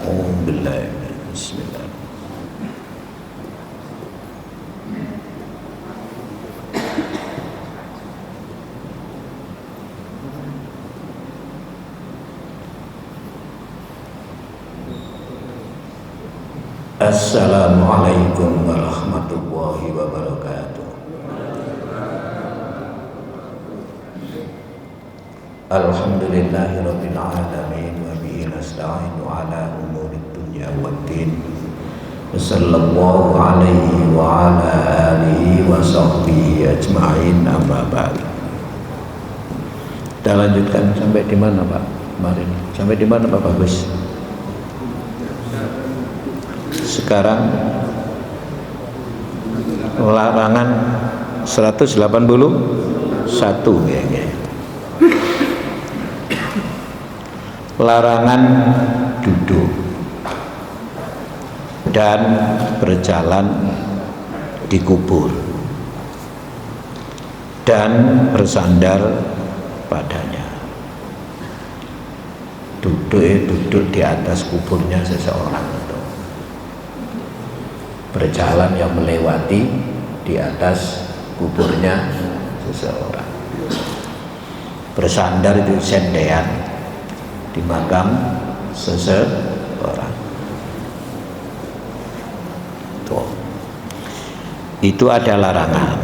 Alhamdulillah. Bismillah. Assalamualaikum warahmatullahi wabarakatuh. Alhamdulillahirabbil alamin wa bihi nasta'inu ala umurid dunya waddin. Sallallahu alaihi wa ala alihi wa sahbihi ajma'in, amma ba'd. Kita lanjutkan sampai di mana Pak kemarin? Sampai di mana Pak Bagus? Sekarang larangan 181 ya. Larangan duduk dan berjalan di kubur dan bersandar padanya. Duduk di atas kuburnya seseorang itu. Berjalan yang melewati di atas kuburnya seseorang. Bersandar itu sendean di makam seseorang. Tuh. Itu ada larangan.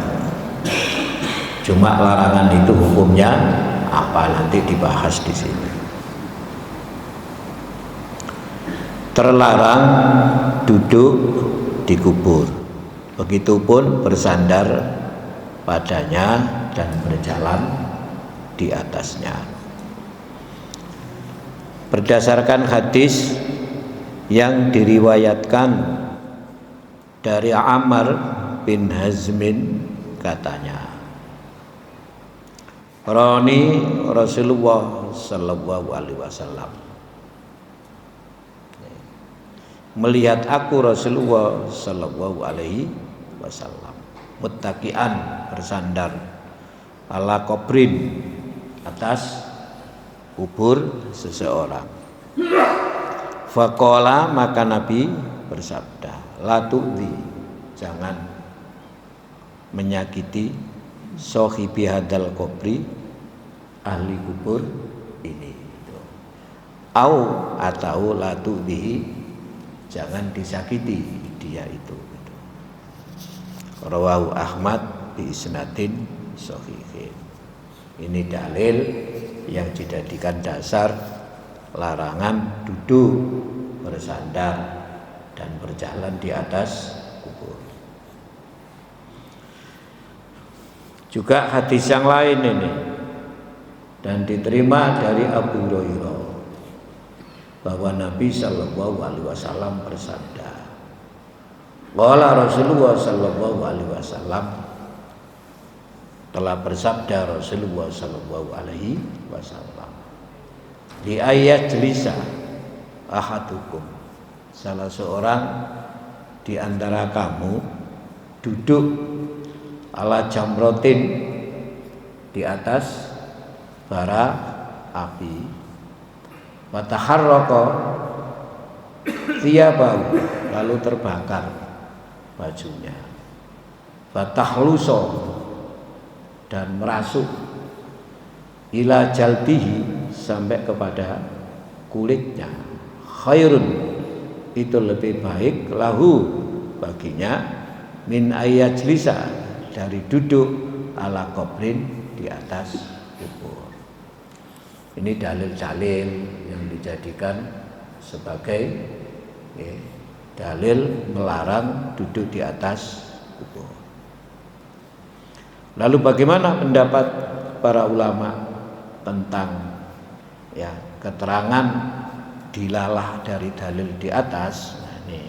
Cuma larangan itu hukumnya apa nanti dibahas di sini. Terlarang duduk di kubur, begitupun bersandar padanya dan berjalan di atasnya. Berdasarkan hadis yang diriwayatkan dari Ammar bin Hazmin, katanya, Roni Rasulullah sallallahu alaihi wasallam, melihat aku Rasulullah sallallahu alaihi wasallam muttaqian, bersandar ala qabrin, atas kubur seseorang. Faqala, maka Nabi bersabda, la tu'dhi, jangan menyakiti sahibi hadal qabri, ahli kubur ini. Atau la tu'dhi, jangan disakiti dia itu. Rawahu Ahmad bi isnadin shahihin. Ini dalil yang dijadikan dasar larangan duduk, bersandar dan berjalan di atas kubur. Juga hadis yang lain ini, dan diterima dari Abu Hurairah, bahwa Nabi sallallahu alaihi wasallam bersabda, qala Rasulullah sallallahu alaihi wasallam, telah bersabda Rasulullah sallallahu alaihi wasallam, di ayat jelisa ahadukum, salah seorang di antara kamu duduk ala jamrotin, di atas bara api, wataharraka thiyabahu, lalu terbakar bajunya, fatahluso, dan merasuk, ila jaldihi, sampai kepada kulitnya, khairun, itu lebih baik, lahu, baginya, min ayajlisa, dari duduk ala qabrin, di atas kubur. Ini dalil-dalil yang dijadikan sebagai dalil melarang duduk di atas kubur. Lalu bagaimana pendapat para ulama tentang keterangan dilalah dari dalil di atas? Nah, ini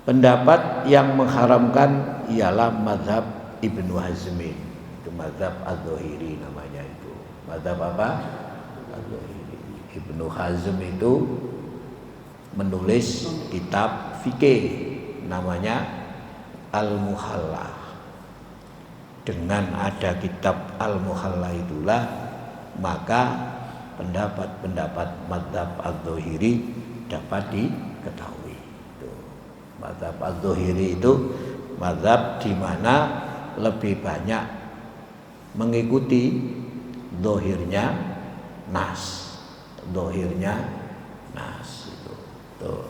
pendapat yang mengharamkan ialah mazhab Ibnu Hazmin. Itu mazhab Az-Zahiri namanya itu. Mazhab apa? Az-Zahiri. Ibnu Hazm itu menulis kitab fikih namanya Al-Muhalla. Dengan ada kitab Al-Muhalla itulah maka pendapat-pendapat mazhab Az-Zahiri dapat diketahui. Mazhab Az-Zahiri itu mazhab di mana lebih banyak mengikuti zahirnya nas. Zahirnya nas itu. Tuh.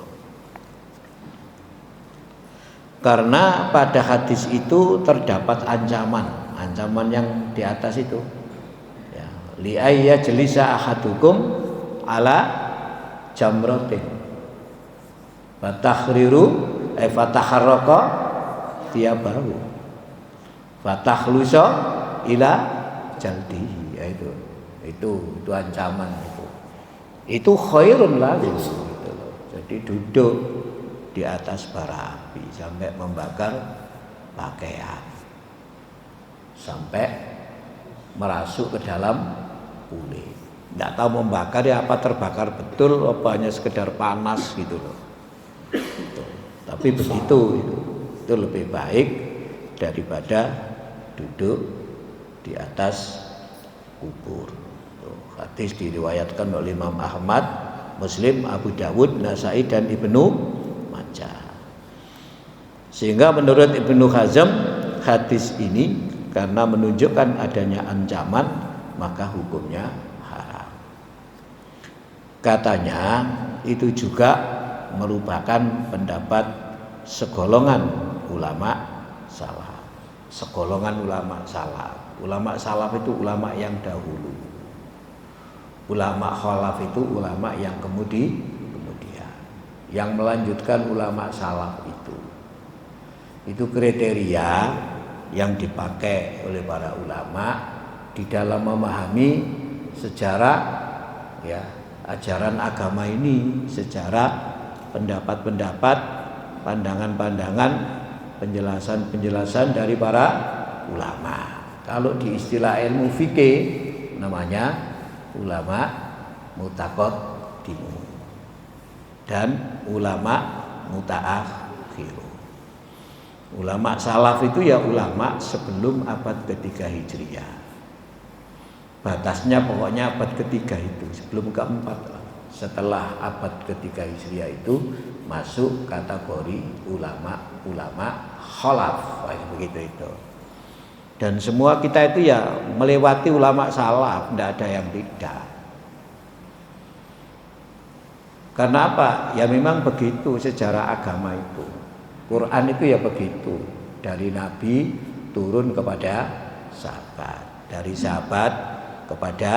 Karena pada hadis itu terdapat ancaman yang di atas itu. Ya, li ayya jelisa ahadukum ala jamratin. Fatahriru fataharraqa tiabahu fatakhlusa ila jaldihi, ya itu ancaman itu khairun lahu gitu loh. Jadi duduk di atas bara api sampai membakar pakaian, sampai merasuk ke dalam kulit. Nggak tahu membakar ya apa terbakar betul apa hanya sekedar panas gitu loh. Tapi begitu itu lebih baik daripada duduk di atas kubur. Hadis diriwayatkan oleh Imam Ahmad, Muslim, Abu Dawud, Nasai dan Ibnu Majah. Sehingga menurut Ibnu Hazm hadis ini karena menunjukkan adanya ancaman maka hukumnya haram. Katanya itu juga merupakan pendapat segolongan ulama salaf. Segolongan ulama salaf. Ulama salaf itu ulama yang dahulu. Ulama khalaf itu ulama yang kemudian. Yang melanjutkan ulama salaf itu kriteria yang dipakai oleh para ulama di dalam memahami sejarah ya ajaran agama ini, secara pendapat-pendapat, pandangan-pandangan, penjelasan-penjelasan dari para ulama. Kalau di istilah ilmu fikih namanya ulama mutaqaddimun dan ulama mutaakhirun. Ulama salaf itu ya ulama sebelum abad ketiga Hijriah. Batasnya pokoknya abad ketiga itu, sebelum keempat. Setelah abad ketiga Hijriah itu masuk kategori ulama khalaf, begitu itu. Dan semua kita itu ya melewati ulama salaf, tidak ada yang tidak. Karena apa? Ya memang begitu sejarah agama itu. Quran itu ya begitu, dari Nabi turun kepada sahabat, dari sahabat kepada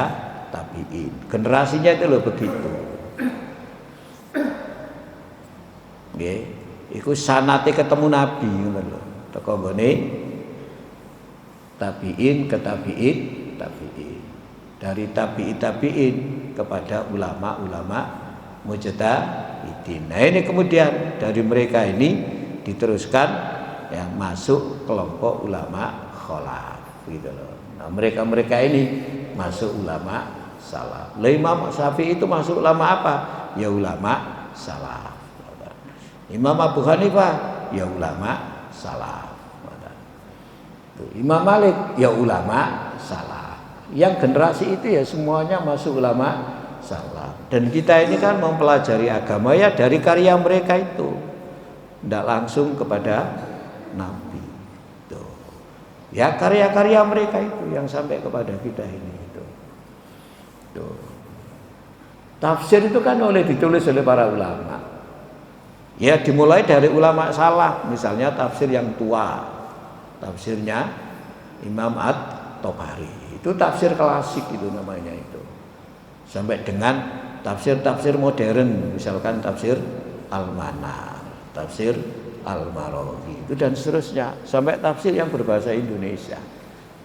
tabi'in. Generasinya itu loh begitu. Nggih, iku sanate ketemu Nabi ngono lho. Teko nggone tabi'in ke tabi'in. Dari tabi'in kepada ulama-ulama mujtahidin. Nah, ini kemudian dari mereka ini diteruskan yang masuk kelompok ulama khalaf gitu loh. Nah, mereka ini masuk ulama salaf. Imam Syafi'i itu masuk ulama apa? Ya ulama salaf. Imam Abu Hanifah ya ulama salaf. Imam Malik ya ulama salaf. Yang generasi itu ya semuanya masuk ulama salaf. Dan kita ini kan mempelajari agama ya dari karya mereka itu, tidak langsung kepada Nabi. Tuh. Ya karya-karya mereka itu yang sampai kepada kita ini. Tuh. Tafsir itu kan ditulis oleh para ulama. Ya dimulai dari ulama salaf, misalnya tafsir yang tua, tafsirnya Imam At-Tabari. Itu tafsir klasik itu namanya itu. Sampai dengan tafsir-tafsir modern, misalkan tafsir Al-Manar, tafsir Al-Marawi, itu dan seterusnya, sampai tafsir yang berbahasa Indonesia.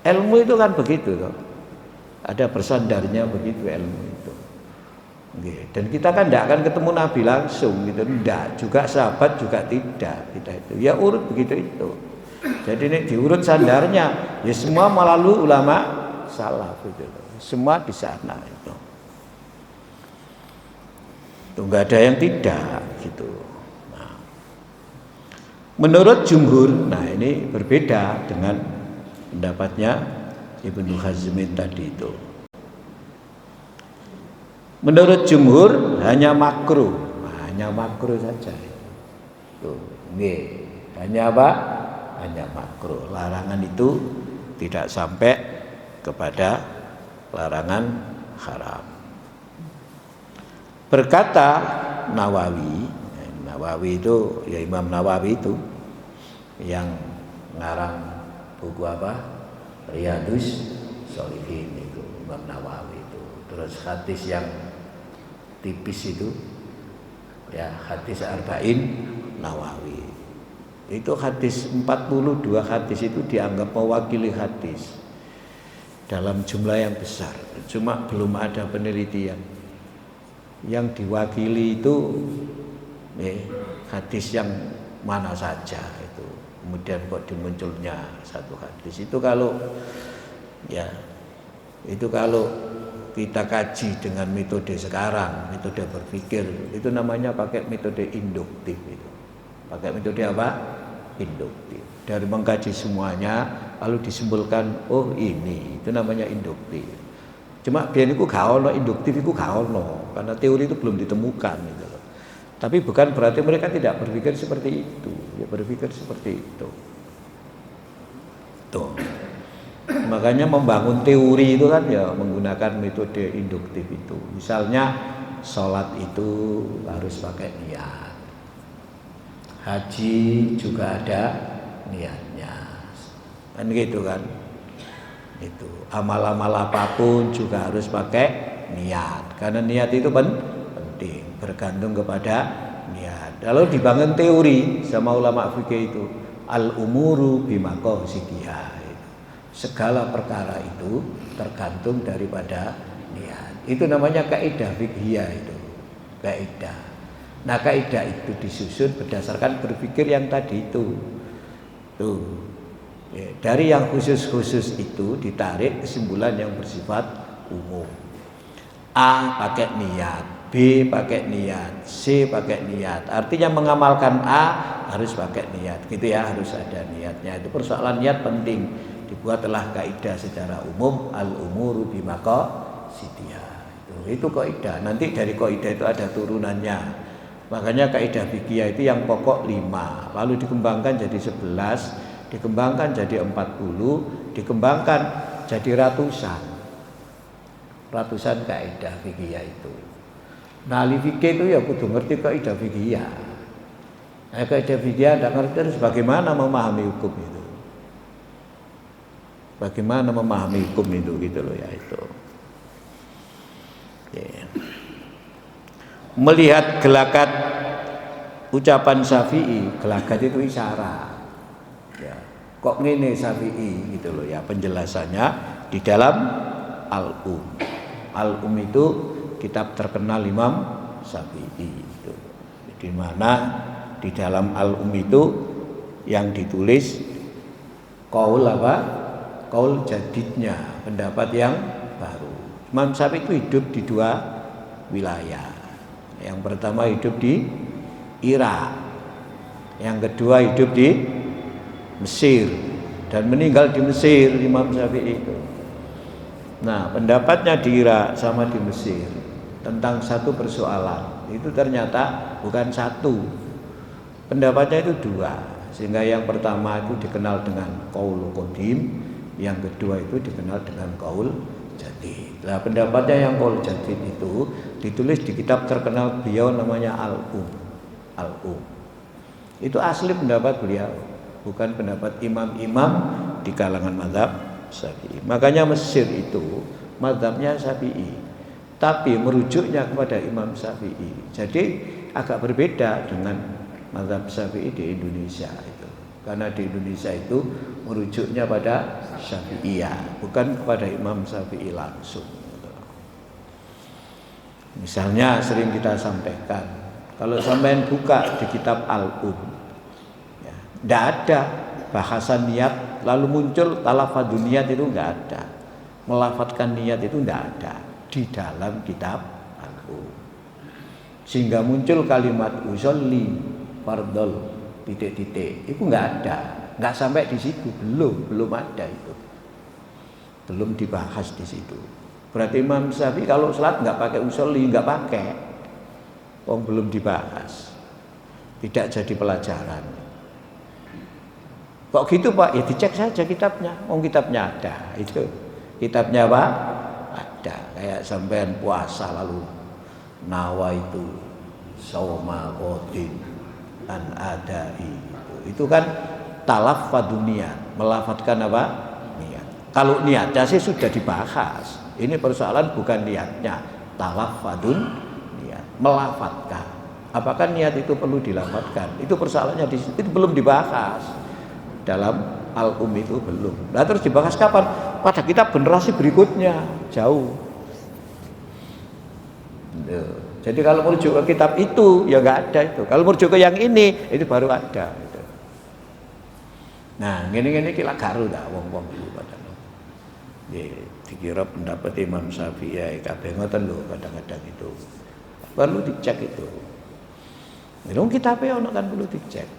Ilmu itu kan begitu toh. Ada bersandarnya begitu ilmu itu. Dan kita kan tidak akan ketemu Nabi langsung gitu, tidak. Juga sahabat juga tidak. Kita itu ya urut begitu itu. Jadi ini diurut sandarnya, ya semua melalui ulama salaf itu. Semua di sana itu. Tuh nggak ada yang tidak gitu. Nah, menurut jumhur, nah ini berbeda dengan pendapatnya Ibnu Hazmin tadi itu. Menurut jumhur hanya makruh, hanya makruh saja. Tuh, nggih. Hanya apa? Hanya makruh. Larangan itu tidak sampai kepada larangan haram. Berkata Nawawi itu ya Imam Nawawi itu yang ngarang buku apa? Riyadhus Shalihin itu Imam Nawawi itu. Terus hadis yang tipis itu ya hadis Arba'in Nawawi. Itu hadis 42 hadis itu dianggap mewakili hadis dalam jumlah yang besar. Cuma belum ada penelitian yang diwakili itu hadis yang mana saja itu. Kemudian kok dimunculnya satu hadis itu kalau kita kaji dengan metode sekarang, metode berpikir itu namanya pakai metode induktif itu. Pakai metode apa? Induktif. Dari mengkaji semuanya lalu disimpulkan oh ini, itu namanya induktif. Cuma biar itu gak ono induktif itu gak ono karena teori itu belum ditemukan gitu loh. Tapi bukan berarti mereka tidak berpikir seperti itu, ya berpikir seperti itu. Tuh. Makanya membangun teori itu kan ya menggunakan metode induktif itu. Misalnya sholat itu harus pakai niat. Haji juga ada niatnya. Kan gitu kan. Itu amal-amal apapun juga harus pakai niat. Karena niat itu penting, bergantung kepada niat. Lalu dibangun teori sama ulama fikih itu al-umuru bimaqasidiha. Segala perkara itu tergantung daripada niat. Itu namanya kaidah fiqhiyah itu. Kaidah. Nah, kaidah itu disusun berdasarkan berpikir yang tadi itu. Tuh. Ya, dari yang khusus-khusus itu ditarik kesimpulan yang bersifat umum. A pakai niat, B pakai niat, C pakai niat. Artinya mengamalkan A harus pakai niat. Gitu ya, harus ada niatnya. Itu persoalan niat penting. Dibuatlah kaidah secara umum al-umuru bimaqasidiha. Itu kaidah. Nanti dari kaidah itu ada turunannya. Makanya kaidah fikih itu yang pokok 5, lalu dikembangkan jadi 11, dikembangkan jadi 40, dikembangkan jadi ratusan. Ratusan kaidah fikih itu. Nah, ahli fikih itu ya kudu ngerti kaidah fikih. Nah, kaidah fikih tidak ngerti terus bagaimana memahami hukum itu. Bagaimana memahami hukum itu gitu loh ya itu. Yeah. Melihat gelagat ucapan Syafi'i, gelagat itu isyarat. Ya. Kok ngene Syafi'i gitu loh ya penjelasannya di dalam Al-Um. Al-Um itu kitab terkenal Imam Syafi'i itu. Di mana di dalam Al-Um itu yang ditulis qaul apa? Qaul jadidnya, pendapat yang baru. Imam Syafi'i itu hidup di 2 wilayah. Yang pertama hidup di Irak. Yang kedua hidup di Mesir dan meninggal di Mesir Imam Syafi'i itu. Nah, pendapatnya di Irak sama di Mesir tentang satu persoalan itu ternyata bukan satu. Pendapatnya itu 2. Sehingga yang pertama itu dikenal dengan qaul qadim, yang kedua itu dikenal dengan qaul jadid. Nah, pendapatnya yang qaul jadid itu ditulis di kitab terkenal beliau namanya Al-Um. Al-Um. Itu asli pendapat beliau, bukan pendapat imam-imam di kalangan mazhab Syafi'i. Makanya Mesir itu mazhabnya Syafi'i, tapi merujuknya kepada Imam Syafi'i. Jadi agak berbeda dengan mazhab Syafi'i di Indonesia itu. Karena di Indonesia itu merujuknya pada Syafi'iyah, bukan kepada Imam Syafi'i langsung. Misalnya sering kita sampaikan, kalau sampean buka di kitab Al-Um, ya, tidak ada bahasan niat, lalu muncul talafadun niat itu tidak ada, melafatkan niat itu tidak ada di dalam kitab Al-Um. Sehingga muncul kalimat usolli fardol titik-titik, itu nggak ada, nggak sampai di situ, belum ada itu, belum dibahas di situ. Berarti Imam Syafi'i kalau sholat nggak pakai usolli, nggak pakai. Belum dibahas. Tidak jadi pelajaran. Kok gitu Pak? Ya dicek saja kitabnya. Kitabnya ada. Itu kitabnya Pak ada. Kayak sampean puasa lalu nawa itu sauma qadin an adai. Itu kan talaffadun niat, melafatkan apa? Niat. Kalau niatnya sih sudah dibahas. Ini persoalan bukan niatnya, talaffadun niat, melafatkan. Apakah niat itu perlu dilafatkan? Itu persoalannya di situ, itu belum dibahas. Dalam Al-Um itu belum. Nah terus dibahas kapan? Pada kitab generasi berikutnya, jauh. Jadi kalau merujuk ke kitab itu ya nggak ada itu. Kalau merujuk ke yang ini itu baru ada. Gitu. Nah, gini kira garu dah wong-wong itu padahal. Dikira pendapat Imam Syafi'i ya kabeh ngoten lho kadang-kadang itu. Perlu dicek itu. Wong kitabe ono kan perlu dicek.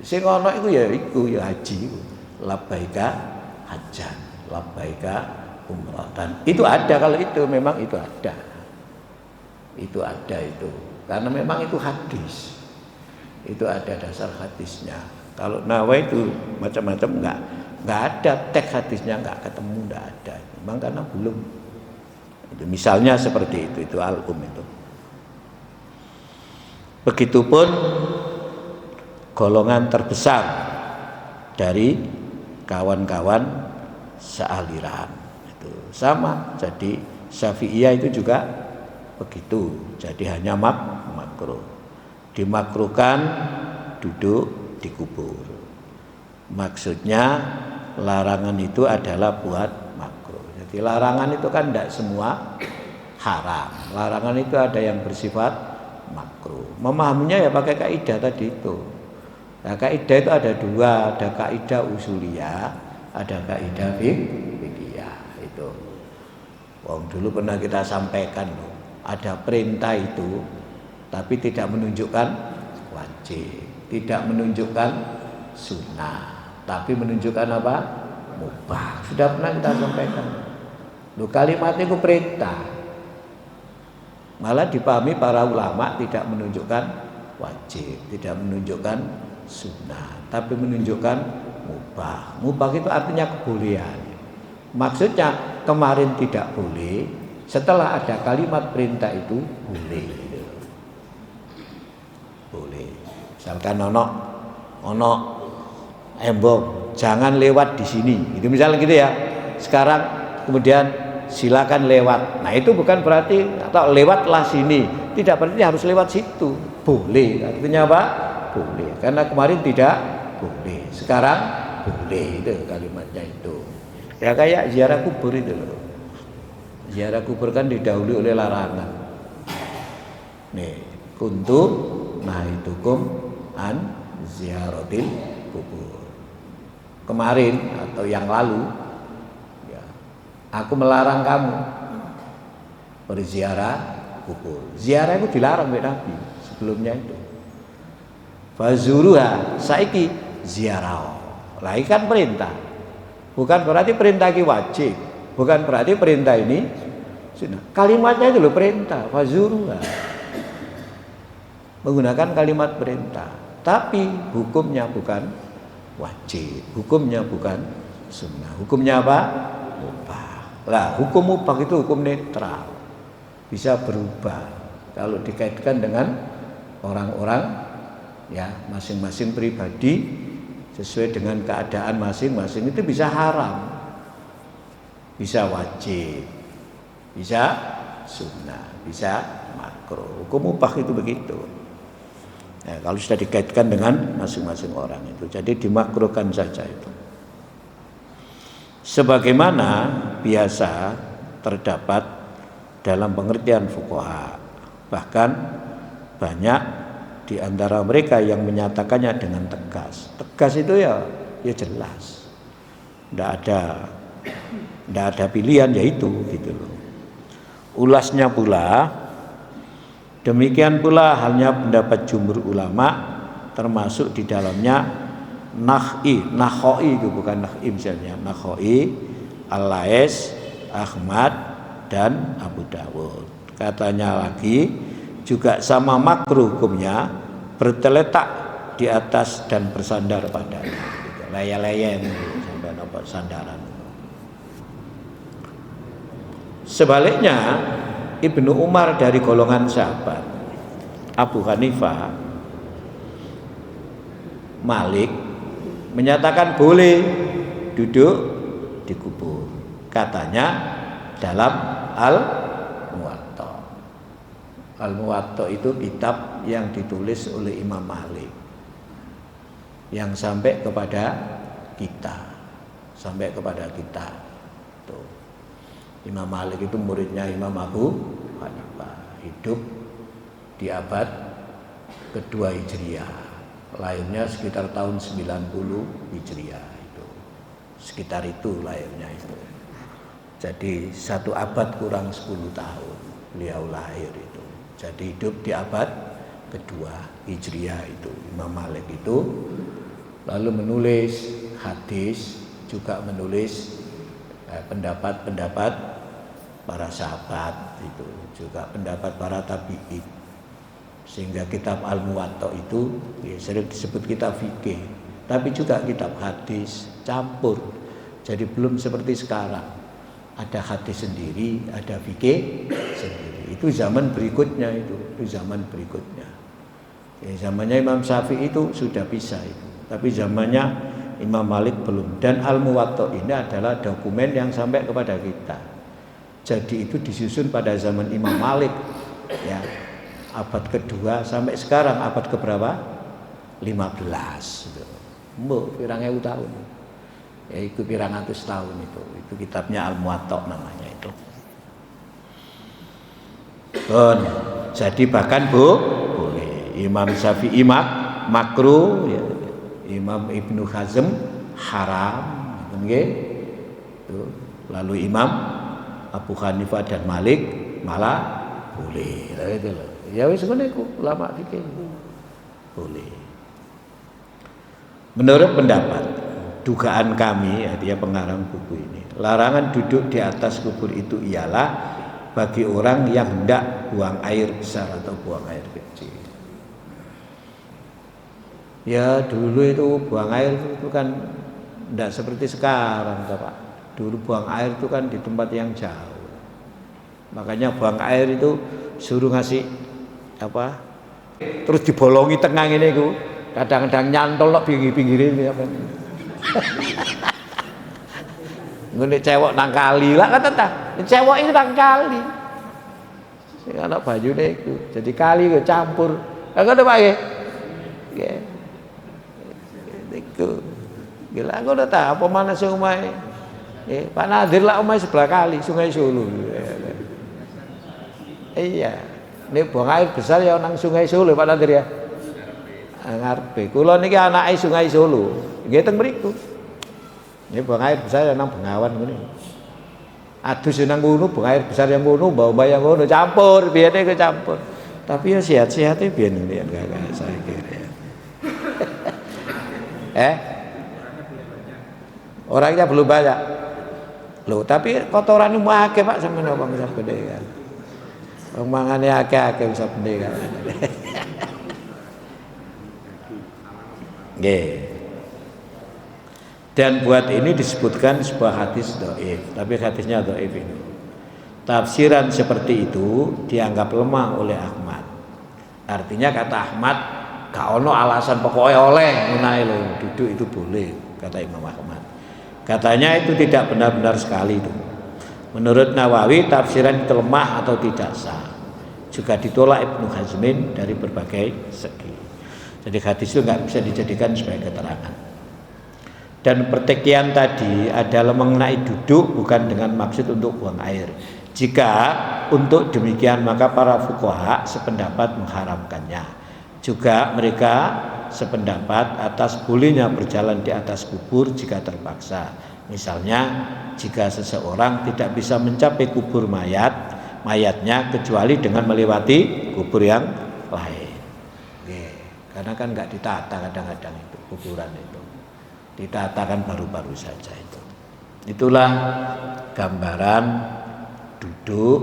Sing ono iku ya haji. Labbaika hajjan, labbaika umratan. Itu ada kalau itu memang itu ada. Itu ada itu. Karena memang itu hadis. Itu ada dasar hadisnya. Kalau nawa itu macam-macam enggak ada teks hadisnya, enggak ketemu, enggak ada. Memang karena belum. Itu misalnya seperti itu Al-Um itu. Begitupun golongan terbesar dari kawan-kawan sealiran itu sama. Jadi Syafi'iyah itu juga begitu. Jadi hanya makruh. Dimakruhkan duduk di kubur. Maksudnya larangan itu adalah buat makruh. Jadi larangan itu kan tidak semua haram. Larangan itu ada yang bersifat makruh. Memahaminya ya pakai kaidah tadi itu. Nah, kaidah itu ada dua, ada kaidah usuliyah, ada kaidah fikihiyah itu. Dulu pernah kita sampaikan loh, ada perintah itu, tapi tidak menunjukkan wajib, tidak menunjukkan sunnah, tapi menunjukkan apa? Mubah. Sudah pernah kita sampaikan. Loh, kalimat itu perintah. Malah dipahami para ulama tidak menunjukkan wajib, tidak menunjukkan sunnah, tapi menunjukkan mubah. Mubah itu artinya kebolehan. Maksudnya kemarin tidak boleh, setelah ada kalimat perintah itu boleh. Boleh. Misalkan ono embong, jangan lewat di sini. Itu misalnya gitu ya. Sekarang kemudian silakan lewat. Nah itu bukan berarti atau lewatlah sini. Tidak berarti harus lewat situ. Boleh. Artinya apa? Boleh. Karena kemarin tidak boleh. Sekarang boleh. Itu kalimatnya itu. Ya kayak ziarah kubur itu loh. Ziarah kubur kan didahului oleh larangan. Nih, kuntu naitukum an ziaratil kubur. Kemarin atau yang lalu aku melarang kamu berziarah kubur. Ziarah itu dilarang oleh Nabi sebelumnya itu. Fazuruha saiki ziarah. Lah ini kan perintah. Bukan berarti perintah ini wajib. Bukan berarti perintah ini sunnah. Kalimatnya itu loh perintah. Fazuruha. Menggunakan kalimat perintah. Tapi hukumnya bukan wajib. Hukumnya bukan sunnah. Hukumnya apa? Mubah. Lah, hukum mubah itu hukum netral, bisa berubah kalau dikaitkan dengan orang-orang ya masing-masing pribadi sesuai dengan keadaan masing-masing itu bisa haram, bisa wajib, bisa sunnah, bisa makruh. Hukum mubah itu begitu. Ya, kalau sudah dikaitkan dengan masing-masing orang itu, jadi dimakruhkan saja itu. Sebagaimana biasa terdapat dalam pengertian fuqaha, bahkan banyak di antara mereka yang menyatakannya dengan tegas. Tegas itu ya jelas, tidak ada pilihan, yaitu gitu loh. Ulasnya pula demikian pula halnya pendapat jumhur ulama, termasuk di dalamnya Nakhoi itu bukan Nakh'i misalnya, Nakhoi, Al-Lais, Ahmad, dan Abu Dawud. Katanya lagi juga sama makruh hukumnya berteletak di atas dan bersandar padanya, gitu. Leye-leyen sampai nampak sandaran. Sebaliknya Ibnu Umar dari golongan sahabat, Abu Hanifah, Malik menyatakan boleh duduk di kubur. Katanya dalam Al-Muwatta. Al-Muwatta itu kitab yang ditulis oleh Imam Malik yang sampai kepada kita. Tuh. Imam Malik itu muridnya Imam Abu Hanifah, hidup di abad kedua Hijriah, lahirnya sekitar tahun 90 Hijriah itu, sekitar itu lahirnya itu. Jadi 1 abad kurang 10 tahun beliau lahir itu. Jadi hidup di abad kedua Hijriah itu Imam Malik itu, lalu menulis hadis, juga menulis pendapat-pendapat para sahabat itu, juga pendapat para tabi'in. Sehingga kitab Al-Muwatta itu ya, sering disebut kitab fikih, tapi juga kitab hadis campur. Jadi belum seperti sekarang ada hadis sendiri, ada fikih sendiri. Itu zaman berikutnya itu zaman berikutnya. Ya, zamannya Imam Syafi'i itu sudah bisa itu, tapi zamannya Imam Malik belum. Dan Al-Muwatta ini adalah dokumen yang sampai kepada kita. Jadi itu disusun pada zaman Imam Malik, ya, abad kedua sampai sekarang abad keberapa? 15. Mbok pirang ewu tahun. Ya itu pirang atus tahun itu. Itu kitabnya Al-Muwatta namanya itu. Jadi bahkan boleh. Imam Syafi'i makruh, ya. Imam Ibnu Hazm haram, lalu Imam Abu Hanifah dan Malik malah boleh. Ya wis ngene iku ulama fikih boleh. Menurut pendapat dugaan kami, ya, dia pengarang buku ini, larangan duduk di atas kubur itu ialah bagi orang yang hendak buang air besar atau buang air kecil. Ya dulu itu buang air itu kan tidak seperti sekarang, Pak. Dulu buang air itu kan di tempat yang jauh. Makanya buang air itu suruh ngasih apa? Terus dibolongi tengah ini itu. Kadang-kadang nyantol nok pinggir-pinggir ini apa. Ngene cewek nang kali lah kata ta. Cewek itu nang kali. Sing ana bajune iku. Jadi kali ke campur. Lah ngono Pak nggih. Nggih. Iku. Gila ngono ta apa mana sing omahe? Pak Nadir lah omahe sebelah kali Sungai Solo. Iya. Nek buang air besar ya nang Sungai Solo Pak Nadir ya. Ngarepe. Kula niki anake Sungai Solo. Nggih teng mriku. Ini buang air besar ya nang Bengawan ngene. Adus nang ngono buang air besar yang ngono, mbak-mbak yang ngono campur, biyene kecampur. Tapi ya sehat-sehate biyen ya enggak saya kira. Orangnya belum banyak. Loh, tapi kotoran mu akeh Pak sampeyan apa bisa gede kan. Wong mangane akeh-akeh bisa gede kan. Nggih. Dan buat ini disebutkan sebuah hadis dhaif, tapi hadisnya dhaif ini. Tafsiran seperti itu dianggap lemah oleh Ahmad. Artinya kata Ahmad, gak ono alasan pokoknya oleh menaik loh, duduk itu boleh, kata Imam Ahmad. Katanya itu tidak benar-benar sekali itu. Menurut Nawawi tafsiran itu lemah atau tidak sah. Juga ditolak Ibnu Hazmin dari berbagai segi. Jadi hadis itu nggak bisa dijadikan sebagai keterangan. Dan pertikaian tadi adalah mengenai duduk bukan dengan maksud untuk buang air. Jika untuk demikian maka para fuqaha sependapat mengharamkannya. Juga mereka sependapat atas bolehnya berjalan di atas kubur jika terpaksa. Misalnya jika seseorang tidak bisa mencapai kubur mayatnya kecuali dengan melewati kubur yang lain. Karena kan nggak ditata kadang-kadang itu kuburan itu. Ditata kan baru-baru saja itu. Itulah gambaran duduk duduk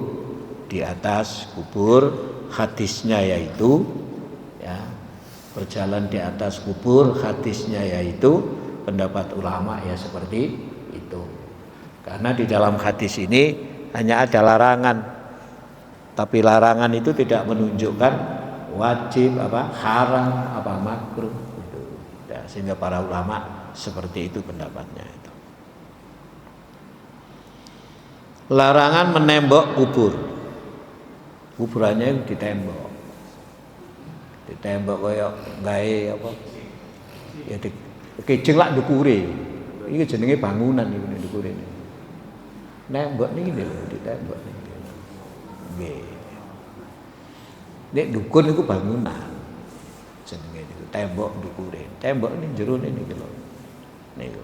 di atas kubur, hadisnya yaitu ya, berjalan di atas kubur, hadisnya yaitu pendapat ulama ya seperti itu. Karena di dalam hadis ini hanya ada larangan, tapi larangan itu tidak menunjukkan wajib apa haram apa makruh gitu. Ya, sehingga para ulama seperti itu pendapatnya itu. Larangan menembok kubur. Kuburannya ditembok. Ditembok koyo gawe apa? Ya kejeng lak ndukure. Iki jenenge bangunan iki ndukure. Nembok niki lho ditembok niki. Nggih. Nek dukun iku bangunan. Jenenge niku tembok ndukure. Tembok ning jero niki lho. Niku.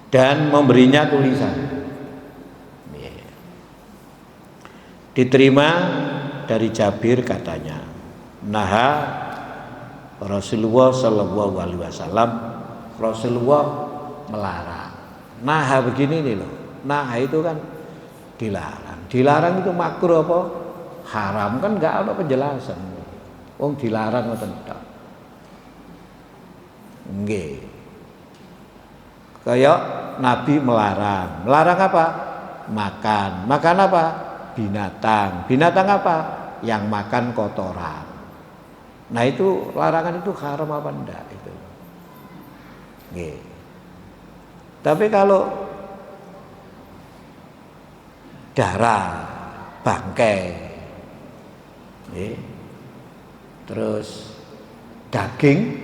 Dan memberinya tulisan. Diterima dari Jabir katanya, naha Rasulullah Shallallahu Alaihi Wasallam, Rasulullah melarang. Naha begini nih loh, naha itu kan dilarang. Dilarang itu makruh apa? Haram kan nggak ada penjelasan. Wong dilarang ngoten tok. Nggih. Kayak Nabi melarang. Melarang apa? Makan. Makan apa? Binatang. Binatang apa? Yang makan kotoran. Nah itu larangan itu haram apa enggak itu? Nggih. Tapi kalau darah, bangkai, terus daging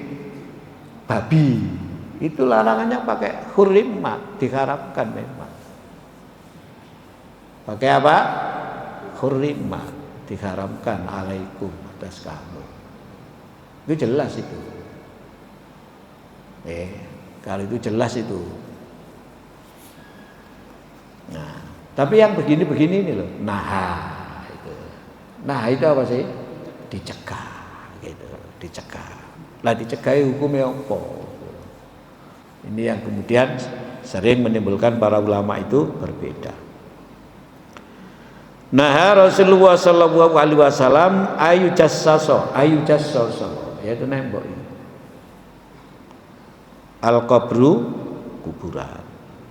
babi, itu larangannya pakai hurrimat, diharamkan memang. Pakai apa? Hurrimat, diharamkan alaikum atas kamu. Itu jelas itu. Kalau itu jelas itu. Nah, tapi yang begini-begini ini loh, nah itu apa sih? Dicegah, gitu, dicegah. Lah dicegah hukumnya apa? Ini yang kemudian sering menimbulkan para ulama itu berbeda. Nah Rasulullah Shallallahu Alaihi Wasallam ayu jassaso, yaitu nembok ini. Al qabru kuburan.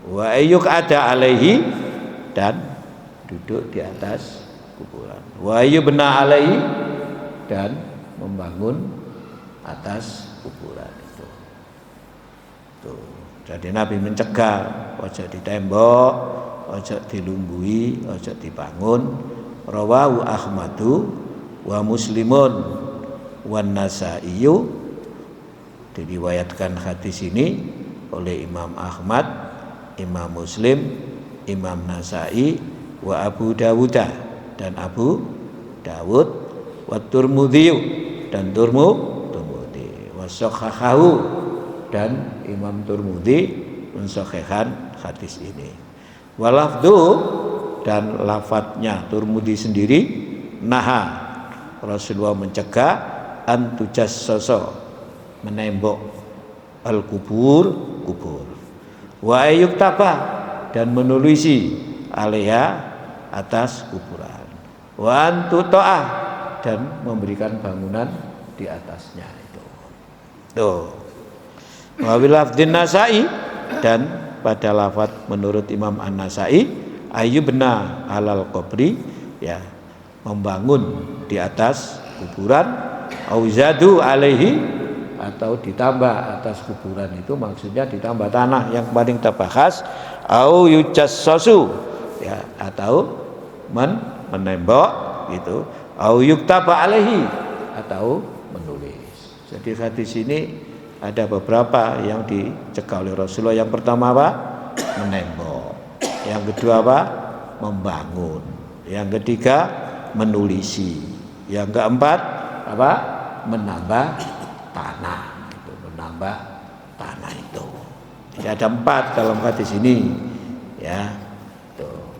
Wa ayyuk ada alaihi dan duduk di atas kuburan. Wa ayyubna alaihi dan membangun atas kuburan itu. Tuh. Jadi Nabi mencegah ojo ditembok, ojo dilungguhi, ojo dibangun. Rawahu Ahmadu wa Muslimun wan Nasaiyu, diriwayatkan hadis ini oleh Imam Ahmad, Imam Muslim, Imam Nasai, wa Abu Dawud dan Abu Dawud, wa Tirmidzi dan Tirmidzi, wa Shahahahu dan Imam Tirmidzi mensahihkan hadis ini. Wa lafdhu dan lafadznya Tirmidzi sendiri, naha Rasulullah mencegah antujassaso, menembok al-kubur, kubur. Wa ayyuktaba dan menulisi alaiha atas kuburan. Wa antuta'ah dan memberikan bangunan di atasnya itu. Tuh. Wa bilafdin Nasai dan pada lafaz menurut Imam An-Nasai ayyubna alal qabri, ya, membangun di atas kuburan, auzadu alaihi atau ditambah atas kuburan, itu maksudnya ditambah tanah yang paling kita bahas, au yujassasu, ya, atau menembok gitu, au yuktaba alaihi atau menulis. Jadi hadis ini ada beberapa yang dicegah oleh Rasulullah. Yang pertama apa? Menembok. Yang kedua apa? Membangun. Yang ketiga menulisi. Yang keempat apa? Menambah tanah. Itu menambah tanah itu. Jadi ada 4 dalam hadis ini, ya. Tuh.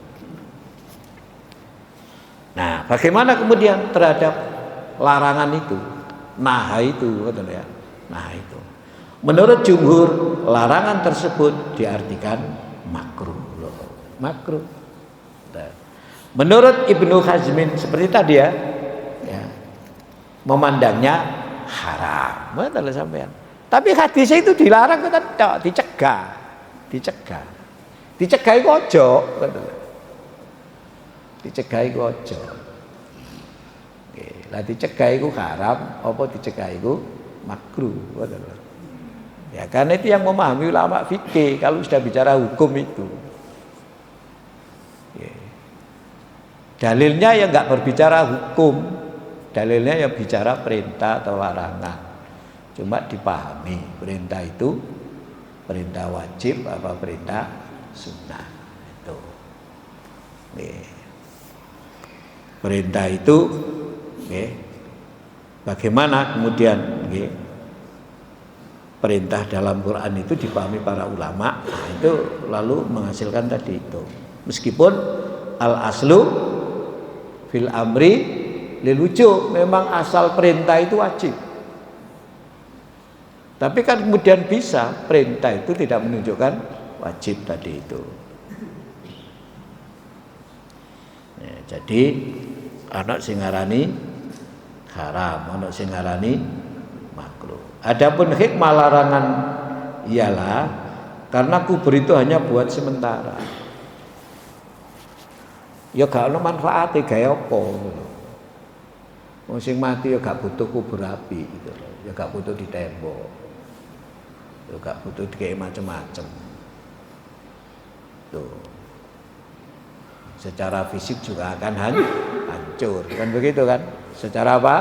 Nah, bagaimana kemudian terhadap larangan itu? Nah itu, betul ya. Nah itu. Menurut jumhur larangan tersebut diartikan makruh, makruh. Menurut Ibnu Hazmin seperti tadi ya, memandangnya haram. Betul sampean. Tapi hadisnya itu dilarang tetap dicegah. Dicegah iku aja, betul. Dicegah iku aja. Lah dicegah iku haram, apa dicegah iku makruh, betul. Ya karena itu yang memahami ulama fikih kalau sudah bicara hukum itu. Dalilnya ya enggak berbicara hukum, dalilnya ya bicara perintah atau larangan. Cuma dipahami perintah itu perintah wajib apa perintah sunnah itu. Perintah itu bagaimana kemudian perintah dalam Quran itu dipahami para ulama, nah itu lalu menghasilkan tadi itu. Meskipun al aslu fil amri lil wujub, memang asal perintah itu wajib. Tapi kan kemudian bisa perintah itu tidak menunjukkan wajib tadi itu. Nah, jadi anak sing ngarani haram, anak sing ngarani makruh. Adapun hikmah larangan ialah karena kubur itu hanya buat sementara. Ya gak ono manfaate gawe apa. Wong sing mati ya gak butuh kubur api gitu loh. Ya gak butuh ditembok. Ya gak butuh digawe macam-macam. Tuh. Secara fisik juga akan hancur, kan begitu kan? Secara apa?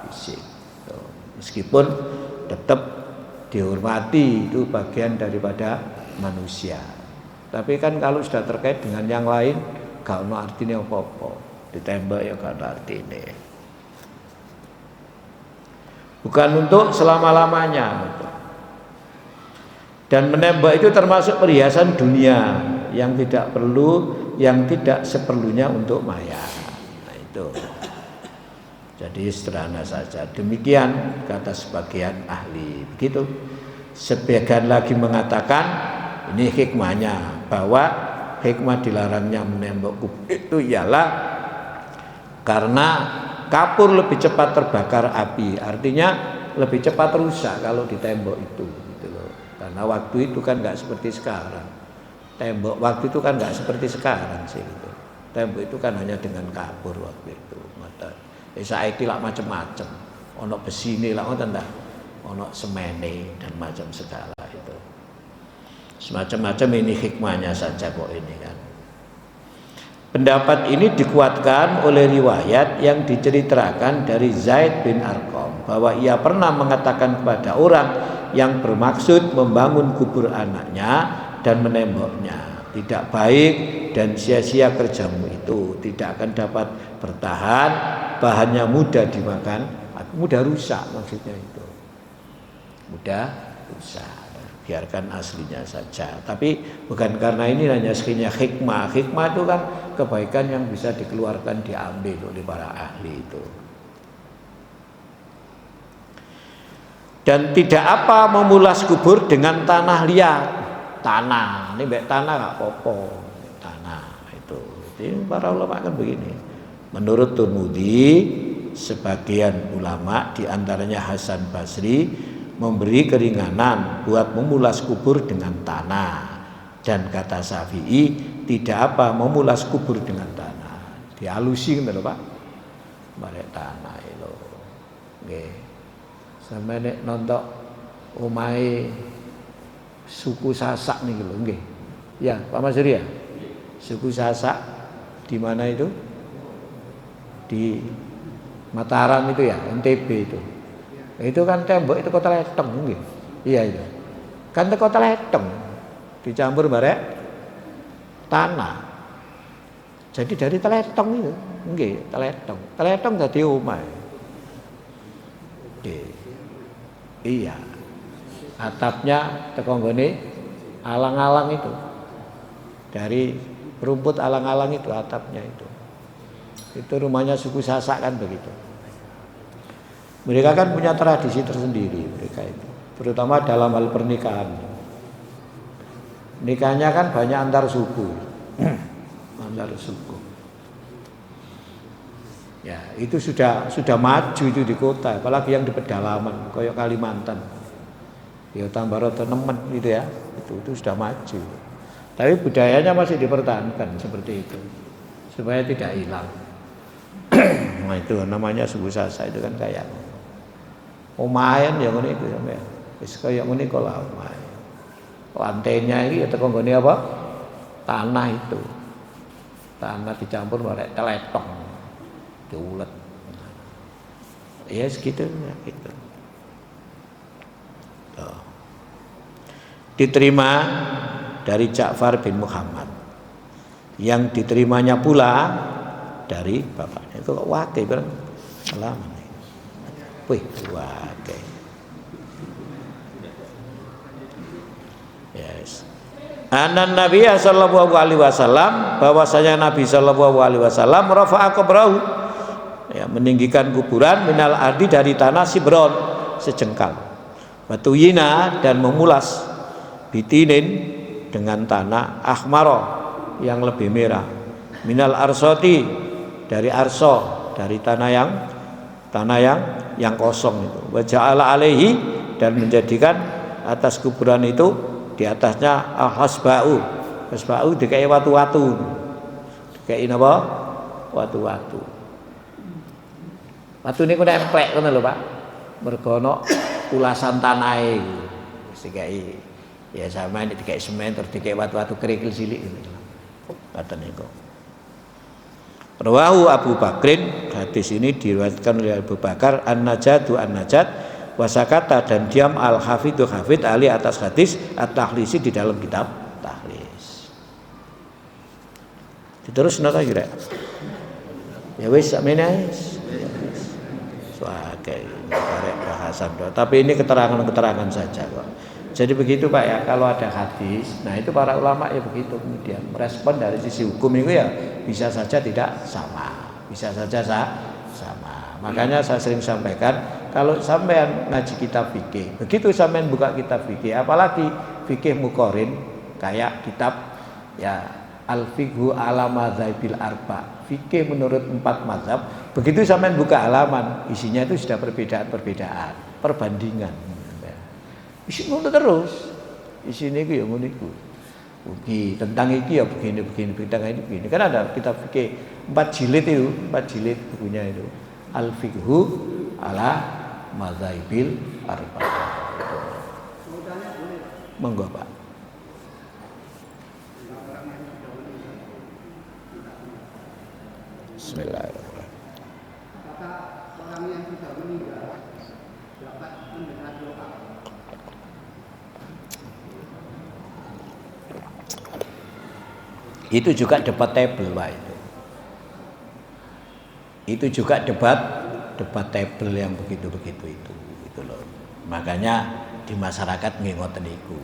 Fisik. Tuh. Meskipun tetap dihormati, itu bagian daripada manusia. Tapi kan kalau sudah terkait dengan yang lain, gak ono artinya apa-apa. Ditembak ya gak ada artinya. Bukan untuk selama-lamanya. Dan menembak itu termasuk perhiasan dunia yang tidak perlu, yang tidak seperlunya untuk maya. Nah itu. Jadi sederhana saja. Demikian kata sebagian ahli. Begitu. Sebagian lagi mengatakan ini hikmahnya, bahwa hikmah dilarangnya menembak kubur itu ialah karena kapur lebih cepat terbakar api. Artinya lebih cepat rusak kalau ditembok itu, gitu loh. Karena waktu itu kan nggak seperti sekarang. Tembok waktu itu kan nggak seperti sekarang sih. Gitu. Tembok itu kan hanya dengan kapur waktu itu. Saiki lah macam-macam, ono besine lah ngoten ta, ono semene dan macam segala itu. Semacam-macam ini hikmahnya saja kok ini kan. Pendapat ini dikuatkan oleh riwayat yang diceritakan dari Zaid bin Arqam bahwa ia pernah mengatakan kepada orang yang bermaksud membangun kubur anaknya dan menemboknya, tidak baik dan sia-sia kerjamu itu, tidak akan dapat bertahan, bahannya mudah dimakan, mudah rusak maksudnya itu, mudah rusak. Biarkan aslinya saja. Tapi bukan karena ini hanya sekinya hikmah. Hikmah itu kan kebaikan yang bisa dikeluarkan, diambil oleh para ahli itu. Dan tidak apa memulas kubur dengan tanah liat. Tanah, ini mbak tanah gak popo. Tanah itu. Jadi para ulama kan begini. Menurut Tirmidzi, sebagian ulama diantaranya Hasan Basri memberi keringanan buat memulas kubur dengan tanah, dan kata Syafi'i tidak apa memulas kubur dengan tanah, dihalusi gitu Pak, barek tanah itu. Nggih. Sampe nek nonton omahe suku Sasak nih lho nggih. Ya, Pak Masri ya. Suku Sasak di mana itu? Di Mataram itu ya, NTB itu. Itu kan tembok itu kota leteng nggih. Iya itu. Kan kota leteng dicampur barek tanah. Jadi dari teletong itu, nggih, teletong. Teletong dadi omah. Nggih. Iya. Atapnya teko nggone alang-alang itu. Dari rumput alang-alang itu atapnya itu. Itu rumahnya suku Sasak kan begitu. Mereka kan punya tradisi tersendiri mereka itu, terutama dalam hal pernikahan. Nikahnya kan banyak antar suku. antar suku. Ya, itu sudah maju itu di kota, apalagi yang di pedalaman, kayak Kalimantan. Ya tambah rata nemen gitu ya. Itu sudah maju. Tapi budayanya masih dipertahankan seperti itu. Supaya tidak hilang. Nah, itu namanya suku Sasak itu kan kayak omayan ya ngene iku sampean. Wis kaya ngene kok lah omayan. Lantainya ini ya teko nggone apa? Tanah itu. Tanah dicampur barek teletong. Diulet. Ya segitu ya gitu. Tuh. Diterima dari Ja'far bin Muhammad. Yang diterimanya pula dari bapaknya. Itu kok wakil bilang salaman. Wih, wakil. Yes. Anan Nabi sallallahu alaihi wasallam, bahwasanya Nabi sallallahu alaihi wasallam rafa'a qabrahu, ya, meninggikan kuburan minal ardi dari tanah sibron, sejengkal, watuyina, dan memulas bitinin dengan tanah ahmaro, yang lebih merah, minal arsoti, dari arso, dari tanah yang kosong itu, wa ja'ala alaihi, dan menjadikan atas kuburan itu di atasnya al-hasba'u. Hasba'u dikai watu-watu. Dikai napa? Watu-watu. Watu niku nek emplek ngono lho, Pak. Mergo ana ulasan tanahe. Dikai ya sama nek dikai semen terus dikai watu-watu kerikil cilik gitu. Ngoten niku. Rawahu Abu Bakrin, hadis ini diriwayatkan oleh Abu Bakar an-Najatu an-Najat, wasakata, dan diam al-hafidhu hafid ali atas hadis at-tahlisi di dalam kitab tahlis. Terus nata kira ya wis sakmene wis sebagai bahasan doa. Tapi ini keterangan saja kok. Jadi begitu Pak ya, kalau ada hadis, nah itu para ulama ya begitu kemudian merespon dari sisi hukum itu ya bisa saja tidak sama, bisa saja sama. Makanya saya sering sampaikan, kalau sampean ngaji kitab fikih, begitu sampean buka kitab fikih, apalagi fikih muqarrin kayak kitab ya al-fiqhu ala madzhabil arba, fikih menurut 4 mazhab, begitu sampean buka halaman, isinya itu sudah perbedaan, perbandingan. Isi ngono terus. Isine iku ya ngono iku. Ugi tentang iki ya begini, tentang ini begini. Kan ada kitab fikih 4 jilid itu, 4 jilid bukunya itu. Al-fiqhu ala madzhabil arba'ah. Monggo Pak. Bismillahirrahmanirrahim. Apakah orang yang sudah meninggal dapat mendengar doa? Itu juga debatable Pak itu. Itu juga debatable yang begitu-begitu itu gitu loh. Makanya di masyarakat nggih ngoten niku.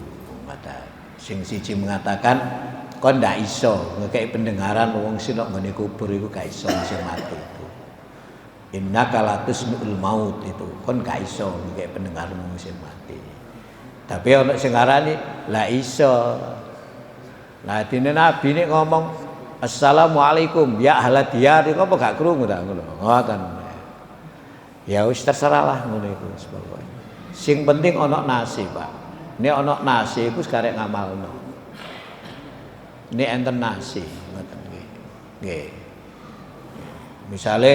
Mata sing siji mengatakan kon ndak iso ngekek pendengaran wong sing nek nggone kubur iku gak iso sing mati itu. Innaka latusmi'ul maut itu kon gak iso ngekek pendengaran wong sing mati. Tapi ana sing ngarani la iso. Lah dene Nabi nek ngomong assalamualaikum ya ahla diyar iku apa gak krungu ta ngono. Ngoten. Ya wis terserah lah ngono iku sebab. Sing penting ana nasi, Pak. Nek ana nasi iku karek ngamalno. Nek enten nasi ngoten nggih. Nggih. Misale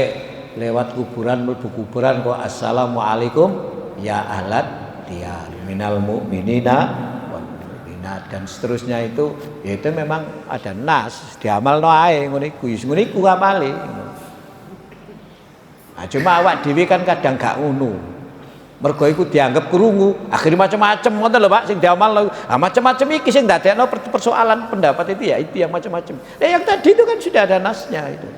lewat kuburan mlebu kuburan kok assalamualaikum ya ahla diyar minal mu'minina dan seterusnya itu, yaitu memang ada nas diamalno ae ngono iku, ngono iku amale. Nah, cuma awak dhewe kan kadang gak ngono. Mergo iku dianggap krungu, akhirnya macam-macam ngoten lho Pak sing diamalno. Ah macam-macam iki sing ndadekno persoalan pendapat itu ya itu yang macam-macam. Nah, yang tadi itu kan sudah ada nasnya itu.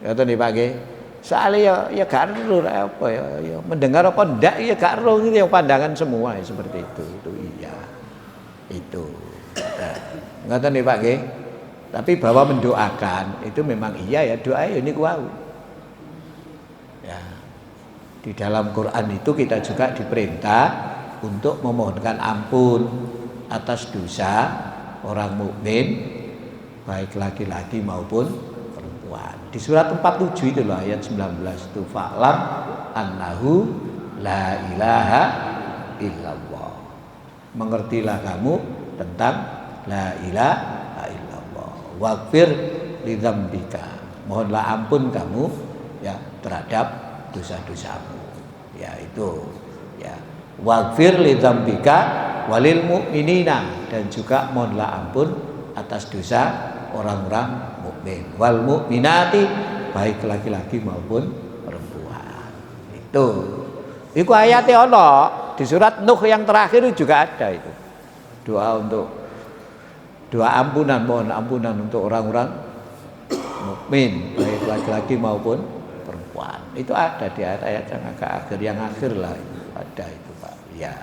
Ya to nih Pak nggih. Soalnya ya gak ero apa ya mendengar apa ndak ya gak ero gitu ya pandangan semua ya, seperti itu iya itu ngoten nih Pak nggih. Tapi bahwa mendoakan itu memang iya ya, doa ya niku wau ya. Di dalam Quran itu kita juga diperintah untuk memohonkan ampun atas dosa orang mukmin baik laki-laki maupun perempuan. Di surat 47 itu loh, ayat 19 itu, fa'lam annahu la ilaha illallah. Mengertilah kamu tentang la ilaha illallah. Waghfir lidzambika. Mohonlah ampun kamu ya terhadap dosa-dosamu. Ya itu ya. Waghfir lidzambika walil mu'minina, dan juga mohonlah ampun atas dosa orang-orang mukmin, wal mukminati, baik laki-laki maupun perempuan. Itu ayatnya ono di surat Nuh yang terakhir juga ada itu. Doa ampunan, mohon ampunan untuk orang-orang mukmin, baik laki-laki maupun perempuan. Itu ada di ayat-ayat yang agak akhir, yang akhir lah itu ada itu Pak. Ya.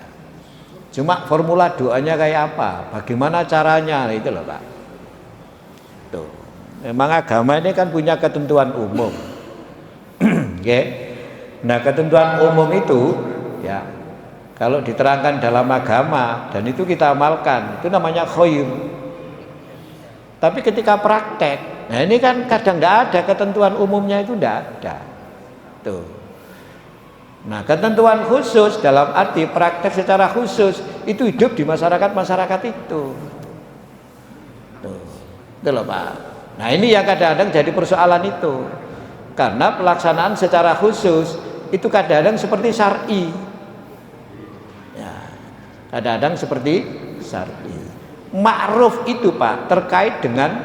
Cuma formula doanya kayak apa? Bagaimana caranya? Itu loh Pak. Tuh. Memang agama ini kan punya ketentuan umum. Okay. Nah, ketentuan umum itu ya kalau diterangkan dalam agama dan itu kita amalkan, itu namanya khair. Tapi ketika praktek, nah ini kan kadang tidak ada ketentuan umumnya, itu tidak ada. Tuh. Nah, ketentuan khusus dalam arti praktek secara khusus itu hidup di masyarakat itu. Tuh. Itu loh Pak. Nah, ini yang kadang-kadang jadi persoalan itu. Karena pelaksanaan secara khusus itu kadang-kadang seperti syar'i. Ya, kadang-kadang seperti syar'i. Ma'ruf itu Pak terkait dengan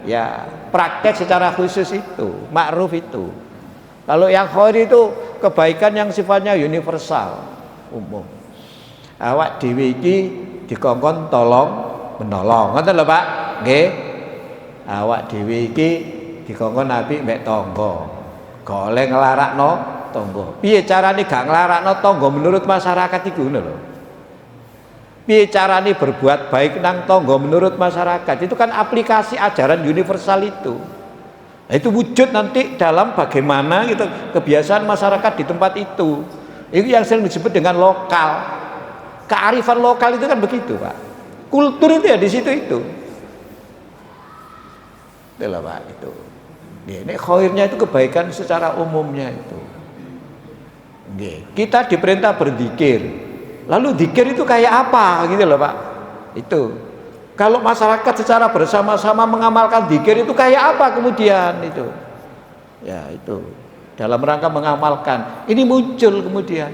ya praktek secara khusus itu, ma'ruf itu. Kalau yang khair itu kebaikan yang sifatnya universal, umum. Awak dhewe iki dikongkon tolong menolong, ngoten lho Pak. Nggih. Awak dhewe iki dikongkon apik mek tangga. Gak oleh nglarakno tangga. Piye carane gak nglarakno tangga menurut masyarakat iku ngono lho. Piye carane berbuat baik nang tangga menurut masyarakat? Itu kan aplikasi ajaran universal itu. Nah, itu wujud nanti dalam bagaimana gitu kebiasaan masyarakat di tempat itu. Itu yang sering disebut dengan lokal. Kearifan lokal itu kan begitu, Pak. Kultur itu ya di situ itu. Itulah Pak itu. Ini khairnya itu kebaikan secara umumnya itu. Kita diperintah berzikir. Lalu zikir itu kayak apa gitu loh Pak. Itu. Kalau masyarakat secara bersama-sama mengamalkan zikir itu kayak apa kemudian itu? Ya itu dalam rangka mengamalkan. Ini muncul kemudian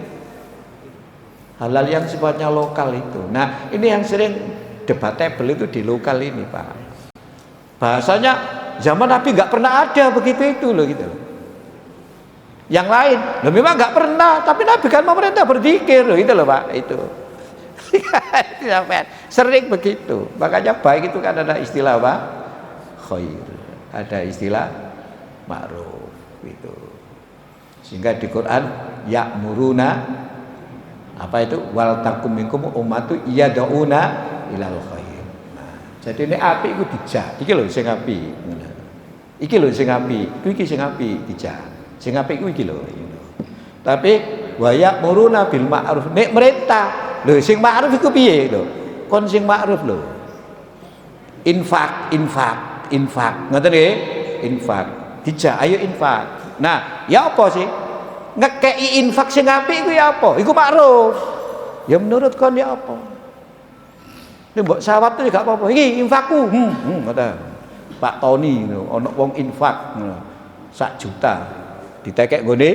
hal-hal yang sifatnya lokal itu. Nah ini yang sering debatable itu di lokal ini Pak. Bahasanya zaman Nabi nggak pernah ada begitu itu loh gitu. Yang lain, loh memang nggak pernah, tapi Nabi kan memerintah berzikir loh itu loh Pak itu. Sering begitu. Makanya baik itu kan ada istilah apa? Khair. Ada istilah ma'ruf itu. Sehingga di Quran ya'muruna apa itu? Wal takum minkum ummatu yad'una ilal khair. Nah, jadi ini api itu dijak. Iki lho sing api. Iki lho sing api. Iki sing api dijak. Sing api ku iki lho. Tapi wa ya'muruna bil ma'ruf. Nek merintah lho sing ma'ruf iku piye lho? Kon sing ma'ruf lho. Infak. Ngoten nggih? Infak. Dijak ayo infak. Nah, ya apa sih? Ngekei infak sing apik iku ya apa? Iku ma'ruf. Ya menurut kon ya apa? Nek mbok sawat tuh gak apa-apa. Iki infakku. Ngoten. Pak Tony ngono, ana wong infak ngono. 1 juta. Ditekek nggone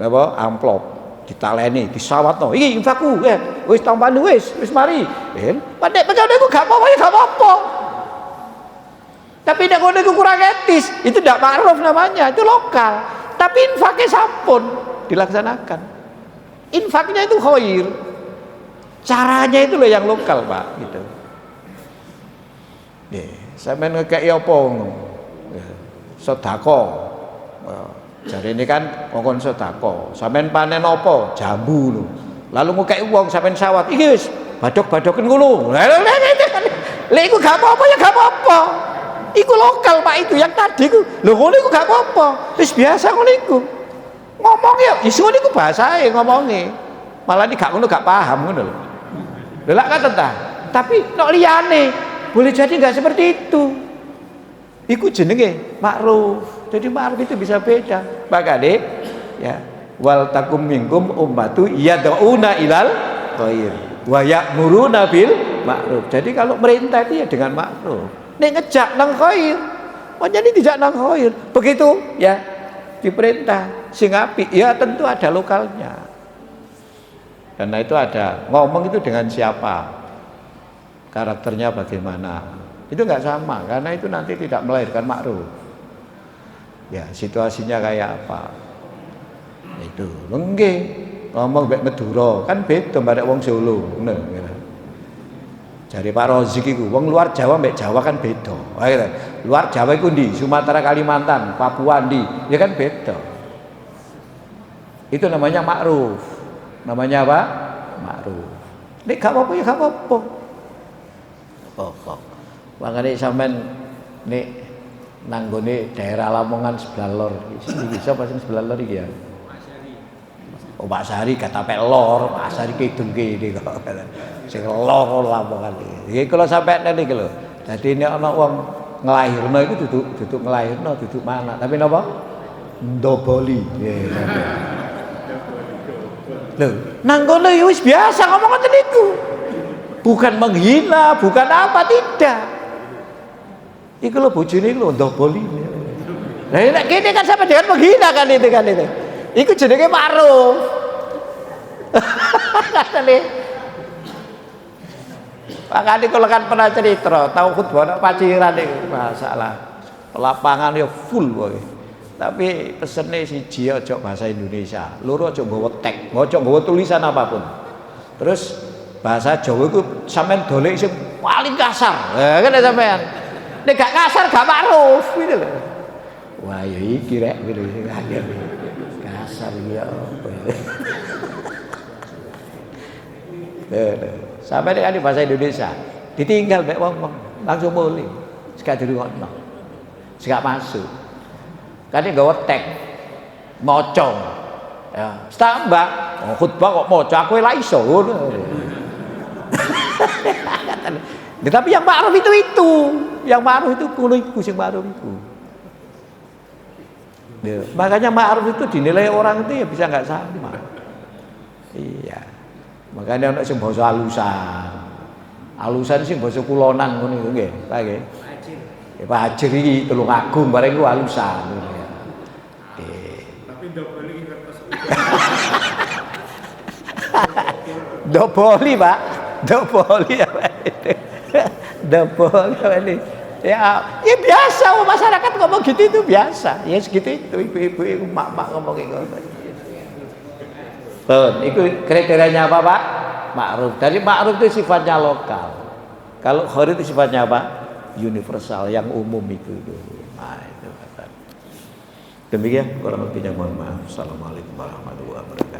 apa? Amplop. Ditaleni, disawatno. Iki infakku, wis tampane wis mari. Padahal pegawai iku gak apa-apa ya gak apa-apa. Tapi nek ngono iku kurang etis, itu tidak ma'ruf namanya, itu lokal. Tapi infaknya sampun dilaksanakan. Infaknya itu khair. Caranya itu loh yang lokal, Pak, gitu. Nggih, sampeyan ngekeki apa ngono? Sedekah. Jadi ini kan ngomong sedekah. Sampeyan panen apa? Jambu lho. Lalu ngekeki wong sampeyan sawat. Iki wis badok-badoken ngono. Lha iku gak apa-apa ya gak apa-apa. Iku lokal Pak itu yang tadi ku. Lho ngono iku gak apa-apa. Wis biasa ngono iku. Ngomong ya wis ngono iku bahasae ngomongi. Malah iki gak ngono gak paham ngono lho. Lha lak kata ta. Tapi nek liyane boleh jadi enggak seperti itu. Iku jenenge ma'ruf. Jadi ma'ruf itu bisa beda. Makanya ya wal takum minkum ummatu yad'una ilal khair wa ya'muruna bil ma'ruf. Jadi kalau merintah itu ya dengan ma'ruf. Nek ngejak nang khair. Oh jadi dijak nang khair. Begitu ya diperintah sing apik ya tentu ada lokalnya. Karena itu ada ngomong itu dengan siapa, karakternya bagaimana, itu nggak sama karena itu nanti tidak melahirkan ma'ruf. Ya situasinya kayak apa? Itu nggih ngomong mek Madura kan beda barek wong Solo. Ngono. Jare Pak Rozik iku wong luar Jawa mek Jawa kan beda. Luar Jawa iku ndi? Sumatera, Kalimantan, Papua ndi? Ya kan beda. Itu namanya ma'ruf. Namanya apa? Ma'ruf. Nek gak apa-apa ya gak apa-apa. Apa? Makane sampean nek nanggone daerah Lamongan sebelah lor. Iki sapa sing sebelah lor iki ya? Oh Pak Sari kata pek lor, Pak Sari kidung kene kok. Sing lor Lamongan iki. Iki kalau sampai nene iki lho. Dadi nek ana wong nglahirno iku duduk nglahirno, duduk mana. Tapi napa? Ndoboli. Loh, nang kono ya wis biasa ngomong ngoten niku. Bukan menghina, bukan apa, tidak. Iku lho bojone lho ndoboli. Lah nek kene kan sampe dengan menghina kan itu kan itu. Iku jenenge ma'ruf. Katane. Makane kula kan pernah cerita, tahu khutbah nang Paciran iku masalah. Lapangan ya full wae. Tapi pesene siji aja bahasa Indonesia, loro aja nggawa teks, aja nggawa tulisan apapun. Terus bahasa Jawa iku sampean dolek sing paling kasar. Lah kan sampean. Nek gak kasar gak ma'ruf gitu lho. Wah ya iki rek gitu sing akhir. Kasar ya apa. Sampai nek bahasa Indonesia ditinggal mek wong langsung mulih. Sekak dirungokno. Sekak masuk. Kadang gawa tek maca ya tambah khutbah kok maca aku ora iso ngono. Tapi yang ma'ruf itu yang ma'ruf itu kulo iku sing ma'ruf itu ya, makanya ma'ruf itu dinilai orang itu ya bisa nggak sama. Iya makanya ana sing basa alusan sing basa kulonan ngono iku nggih Pak nggih Pak Haji iki Tulung Agung bareng iku alusan ngono. Doboli Pak, doboli apa itu? Doboli apa ini? Ya biasa masyarakat ngomong gitu itu biasa. Ya segitu itu ibu-ibu, mak-mak ngomong gitu. Itu kriterianya apa Pak? Ma'ruf. Dari ma'ruf itu sifatnya lokal. Kalau khair itu sifatnya apa? Universal, yang umum itu. Nah, itu kata. Demikian kurang lebihnya mohon maaf. Assalamualaikum warahmatullahi wabarakatuh.